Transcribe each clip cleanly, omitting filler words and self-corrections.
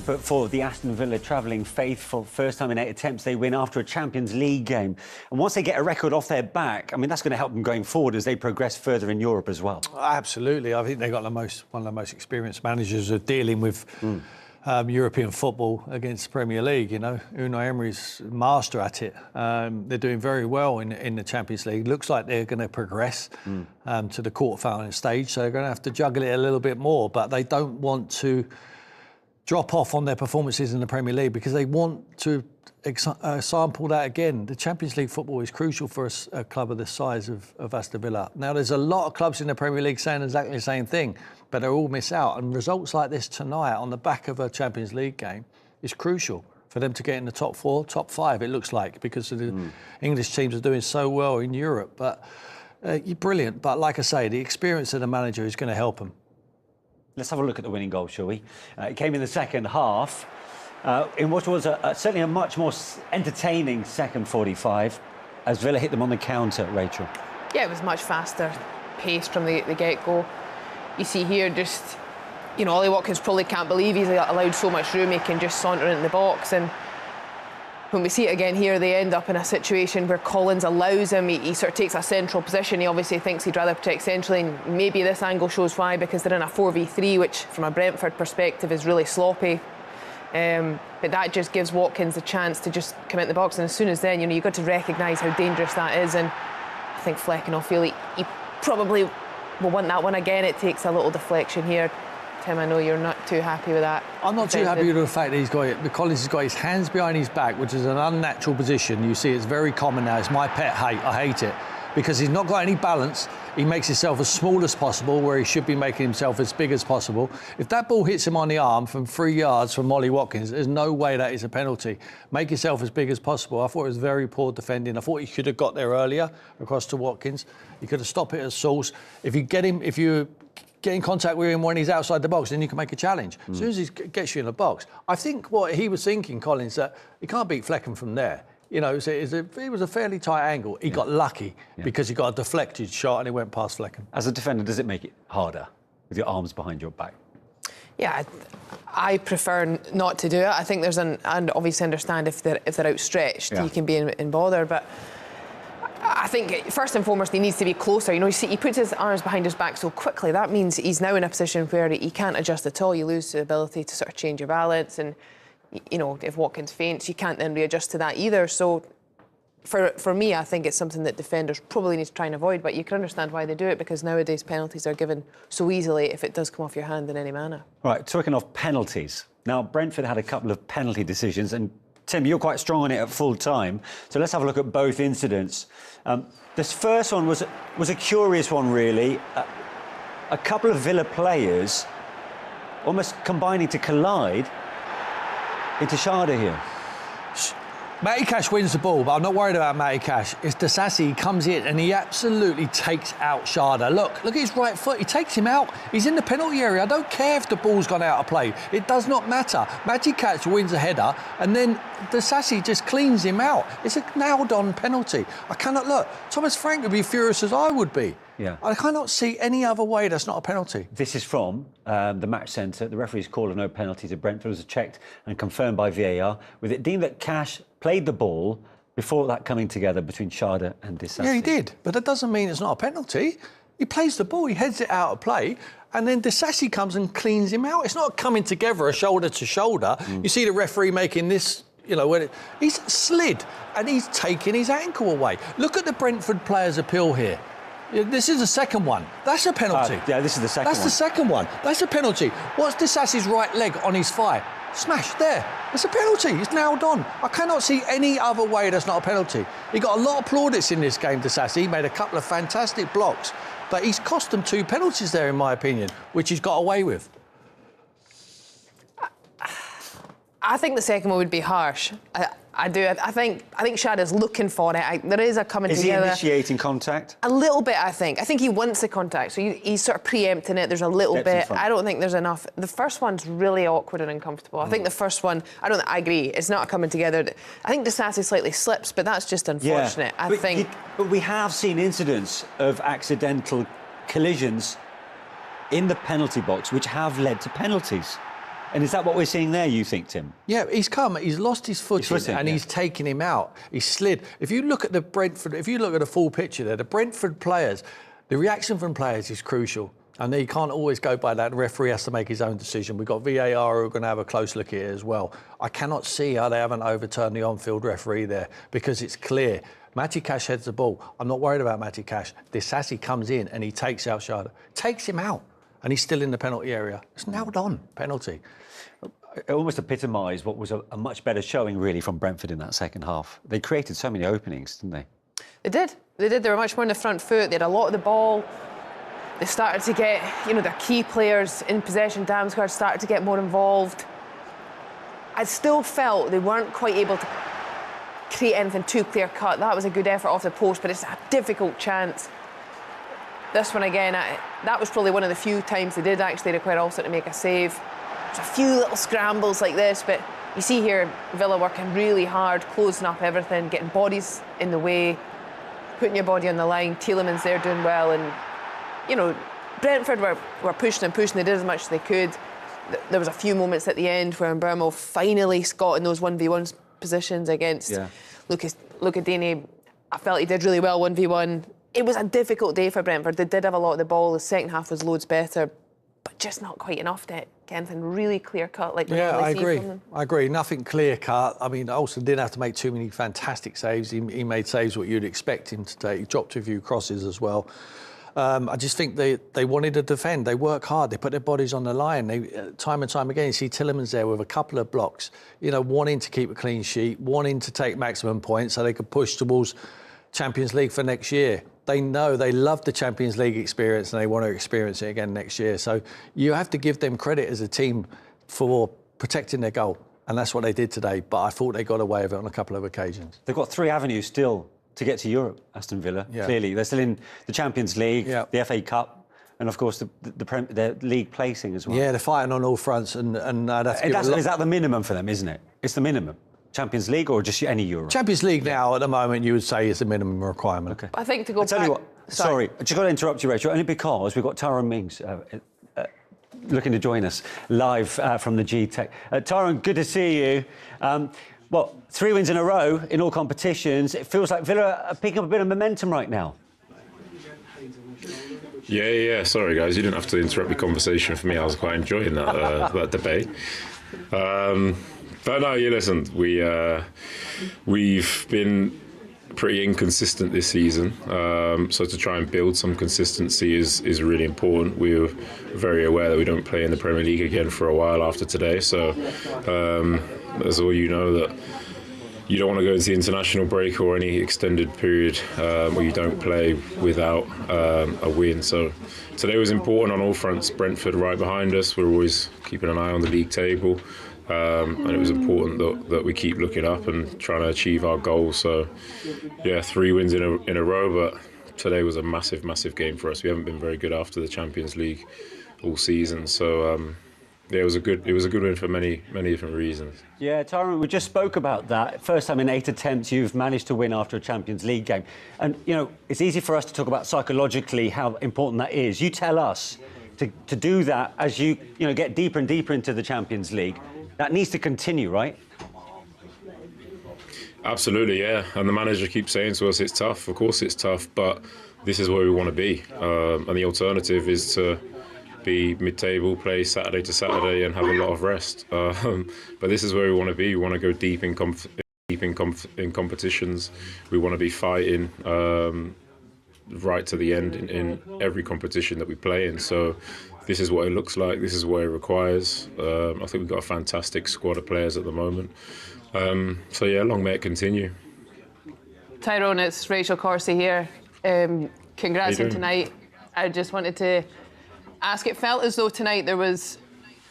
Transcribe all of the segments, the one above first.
but for the Aston Villa travelling faithful. First time in 8 attempts they win after a Champions League game. And once they get a record off their back, I mean, that's going to help them going forward as they progress further in Europe as well. Absolutely. I think they've got one of the most experienced managers of dealing with European football against the Premier League. You know, Unai Emery's master at it. They're doing very well in the Champions League. Looks like they're going to progress to the quarter-final stage, so they're going to have to juggle it a little bit more. But they don't want to drop off on their performances in the Premier League because they want to sample that again. The Champions League football is crucial for a club of the size of Aston Villa. Now, there's a lot of clubs in the Premier League saying exactly the same thing, but they all miss out. And results like this tonight on the back of a Champions League game is crucial for them to get in the top 4, top 5, it looks like, because of the English teams are doing so well in Europe. But brilliant. But like I say, the experience of the manager is going to help them. Let's have a look at the winning goal, shall we? It came in the second half, in what was certainly a much more entertaining second 45, as Villa hit them on the counter, Rachel. Yeah, it was much faster paced from the get-go. You see here just, you know, Ollie Watkins probably can't believe he's allowed so much room. He can just saunter into the box, and when we see it again here, they end up in a situation where Collins allows him. He sort of takes a central position. He obviously thinks he'd rather protect centrally, and maybe this angle shows why, because they're in a 4v3, which from a Brentford perspective is really sloppy. But that just gives Watkins the chance to just come into the box, and as soon as then, you know, you've got to recognise how dangerous that is. And I think Flecken will feel he probably will want that one again. It takes a little deflection here. Tim, I know you're not too happy with that. I'm not too happy with the fact that Collins has got his hands behind his back, which is an unnatural position. You see, it's very common now. It's my pet hate. I hate it because he's not got any balance. He makes himself as small as possible where he should be making himself as big as possible. If that ball hits him on the arm from 3 yards from Ollie Watkins, there's no way that is a penalty. Make yourself as big as possible. I thought it was very poor defending. I thought he could have got there earlier across to Watkins. He could have stopped it at source. If you get in contact with him when he's outside the box, then you can make a challenge. As soon as he gets you in the box, I think what he was thinking, Collins, that he can't beat Flecken from there. You know, it was a fairly tight angle. He got lucky because he got a deflected shot and it went past Flecken. As a defender, does it make it harder with your arms behind your back? Yeah, I prefer not to do it. I think there's and obviously understand if they're outstretched, you can be in bother, but I think first and foremost he needs to be closer. You know, he puts his arms behind his back so quickly. That means he's now in a position where he can't adjust at all. You lose the ability to sort of change your balance, and you know, if Watkins faints, you can't then readjust to that either. So for me, I think it's something that defenders probably need to try and avoid, but you can understand why they do it, because nowadays penalties are given so easily if it does come off your hand in any manner. Right, talking of penalties. Now, Brentford had a couple of penalty decisions, and Tim, you're quite strong on it at full time, so let's have a look at both incidents. This first one was a curious one, really. A couple of Villa players almost combining to collide into Sharda here. Matty Cash wins the ball, but I'm not worried about Matty Cash. It's Disasi, he comes in and he absolutely takes out Sharda. Look at his right foot. He takes him out. He's in the penalty area. I don't care if the ball's gone out of play. It does not matter. Matty Cash wins a header and then Disasi just cleans him out. It's a nailed-on penalty. I cannot look. Thomas Frank would be furious as I would be. Yeah. I cannot see any other way that's not a penalty. This is from the match centre. The referee's call of no penalty to Brentford was checked and confirmed by VAR, with it deemed that Cash played the ball before that coming together between Sharda and Disasi. Yeah, he did, but that doesn't mean it's not a penalty. He plays the ball, he heads it out of play, and then Disasi comes and cleans him out. It's not coming together, a shoulder to shoulder. You see the referee making this, you know, when he's slid and he's taking his ankle away. Look at the Brentford players' appeal here. This is the second one. That's a penalty. Yeah, this is the second one. That's the second one. That's a penalty. What's Disasi's right leg on his thigh? Smash there. It's a penalty. It's nailed on. I cannot see any other way that's not a penalty. He got a lot of plaudits in this game, Disasi. He made a couple of fantastic blocks, but he's cost them 2 penalties there, in my opinion, which he's got away with. I think the second one would be harsh. I do. I think Shada's looking for it. There is a coming together. Is he initiating contact? A little bit, I think. I think he wants the contact, so he's sort of preempting it. There's a little bit. I don't think there's enough. The first one's really awkward and uncomfortable. I think the first one, I agree, it's not coming together. I think Disasi slightly slips, but that's just unfortunate. Yeah. But we have seen incidents of accidental collisions in the penalty box which have led to penalties. And is that what we're seeing there, you think, Tim? Yeah, he's lost his footing and he's taken him out. He's slid. If you look at the full picture there, the Brentford players, the reaction from players is crucial. And you can't always go by that. The referee has to make his own decision. We've got VAR who are going to have a close look at it as well. I cannot see how they haven't overturned the on-field referee there because it's clear. Matty Cash heads the ball. I'm not worried about Matty Cash. Disasi comes in and he takes out Sharda. Takes him out. And he's still in the penalty area. It's nailed on, penalty. It almost epitomised what was a much better showing, really, from Brentford in that second half. They created so many openings, didn't they? They did. They did. They were much more on the front foot. They had a lot of the ball. They started to get, their key players in possession. Damsgaard started to get more involved. I still felt they weren't quite able to create anything too clear-cut. That was a good effort off the post, but it's a difficult chance. This one again, that was probably one of the few times they did actually require Alston to make a save. There's a few little scrambles like this, but you see here Villa working really hard, closing up everything, getting bodies in the way, putting your body on the line. Tielemans there doing well, and Brentford were pushing and pushing. They did as much as they could. There was a few moments at the end where Mbeumo finally got in those 1v1 positions against Luca Dini. I felt he did really well 1v1. It was a difficult day for Brentford. They did have a lot of the ball. The second half was loads better, but just not quite enough to get anything really clear-cut like we normally see from them. I agree. Nothing clear-cut. I mean, Alston didn't have to make too many fantastic saves. He made saves what you'd expect him to take. He dropped a few crosses as well. I just think they wanted to defend. They work hard. They put their bodies on the line. Time and time again, you see Tielemans there with a couple of blocks, wanting to keep a clean sheet, wanting to take maximum points so they could push towards Champions League for next year. They know they love the Champions League experience and they want to experience it again next year. So you have to give them credit as a team for protecting their goal. And that's what they did today. But I thought they got away with it on a couple of occasions. They've got 3 avenues still to get to Europe, Aston Villa. Yeah. Clearly, they're still in the Champions League, the FA Cup, and of course the league placing as well. Yeah, they're fighting on all fronts, and is that the minimum for them, isn't it? It's the minimum. Champions League or just any Euro? Champions League now at the moment you would say is the minimum requirement. Okay. I think to go back... Tell you what, sorry, I just got to interrupt you, Rachel, only because we've got Tyrone Mings looking to join us live from the G-Tech. Tyrone, good to see you. 3 wins in a row in all competitions. It feels like Villa are picking up a bit of momentum right now. Yeah. Sorry, guys, you didn't have to interrupt the conversation for me. I was quite enjoying that that debate. But no, listen, we've been pretty inconsistent this season. So to try and build some consistency is really important. We're very aware that we don't play in the Premier League again for a while after today. So as all you know, that you don't want to go into the international break or any extended period where you don't play without a win. So today was important on all fronts. Brentford right behind us. We're always keeping an eye on the league table. And it was important that we keep looking up and trying to achieve our goals. So, 3 wins in a row, but today was a massive game for us. We haven't been very good after the Champions League all season. So, it was a good win for many different reasons. Yeah, Tyrone, we just spoke about that. First time in 8 attempts you've managed to win after a Champions League game. And, it's easy for us to talk about psychologically how important that is. You tell us to do that as you get deeper and deeper into the Champions League. That needs to continue, right? Absolutely, yeah. And the manager keeps saying to us, it's tough. Of course it's tough, but this is where we want to be. And the alternative is to be mid-table, play Saturday to Saturday and have a lot of rest. But this is where we want to be. We want to go deep in competitions. We want to be fighting right to the end in every competition that we play in. So this is what it looks like. This is what it requires. I think we've got a fantastic squad of players at the moment. Long may it continue. Tyrone, it's Rachel Corsie here. Congrats on tonight. I just wanted to ask, it felt as though tonight there was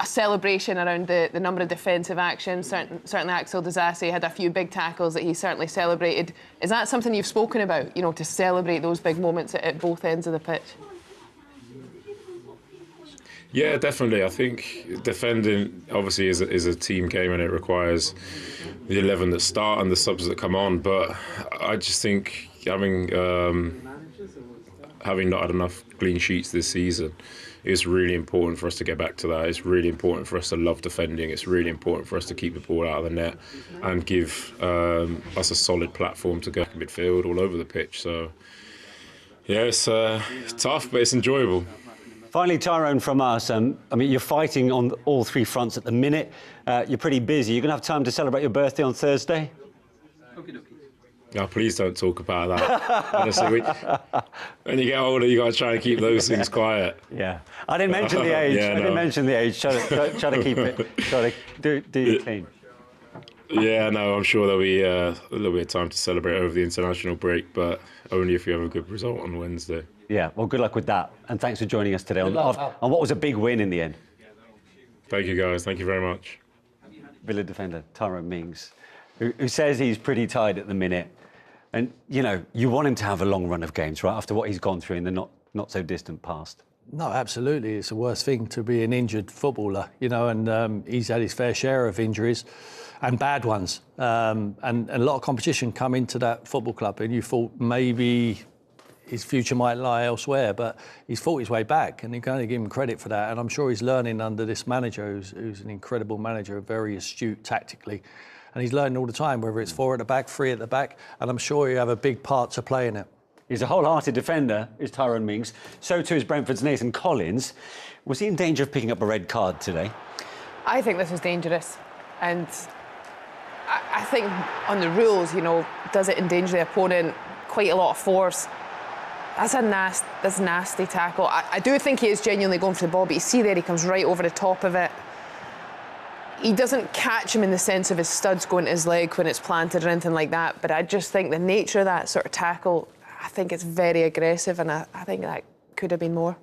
a celebration around the number of defensive actions. Certainly Axel Disasi had a few big tackles that he certainly celebrated. Is that something you've spoken about, to celebrate those big moments at both ends of the pitch? Yeah, definitely. I think defending obviously is a team game and it requires the 11 that start and the subs that come on. But I just think having not had enough clean sheets this season, it's really important for us to get back to that. It's really important for us to love defending. It's really important for us to keep the ball out of the net and give us a solid platform to go in midfield all over the pitch. So, yeah, it's tough, but it's enjoyable. Finally, Tyrone, from us, I mean, you're fighting on all three fronts at the minute. You're pretty busy. You're going to have time to celebrate your birthday on Thursday? Oh, please don't talk about that. Honestly, when you get older, you got to try and keep those things quiet. Yeah, I didn't mention the age. Yeah, I didn't mention the age. Try to keep it. Try to do it clean. Yeah, no, I'm sure there'll be a little bit of time to celebrate over the international break, but only if you have a good result on Wednesday. Yeah, well, good luck with that, and thanks for joining us today on what was a big win in the end. Thank you, guys. Thank you very much. Villa defender Tyrone Mings, who says he's pretty tired at the minute. And, you know, you want him to have a long run of games, right, after what he's gone through in the not so distant past. No, absolutely. It's the worst thing to be an injured footballer, you know, and he's had his fair share of injuries and bad ones. And a lot of competition come into that football club, and you thought maybe his future might lie elsewhere, but he's fought his way back, and you can only give him credit for that. And I'm sure he's learning under this manager, who's an incredible manager, very astute tactically. And he's learning all the time, whether it's 4 at the back, 3 at the back, and I'm sure he'll have a big part to play in it. He's a wholehearted defender, is Tyrone Mings. So too is Brentford's Nathan Collins. Was he in danger of picking up a red card today? I think this is dangerous, and I think on the rules, you know, does it endanger the opponent? Quite a lot of force. That's a nasty tackle. I do think he is genuinely going for the ball, but you see there he comes right over the top of it. He doesn't catch him in the sense of his studs going to his leg when it's planted or anything like that, but I just think the nature of that sort of tackle, I think it's very aggressive, and I think that could have been more.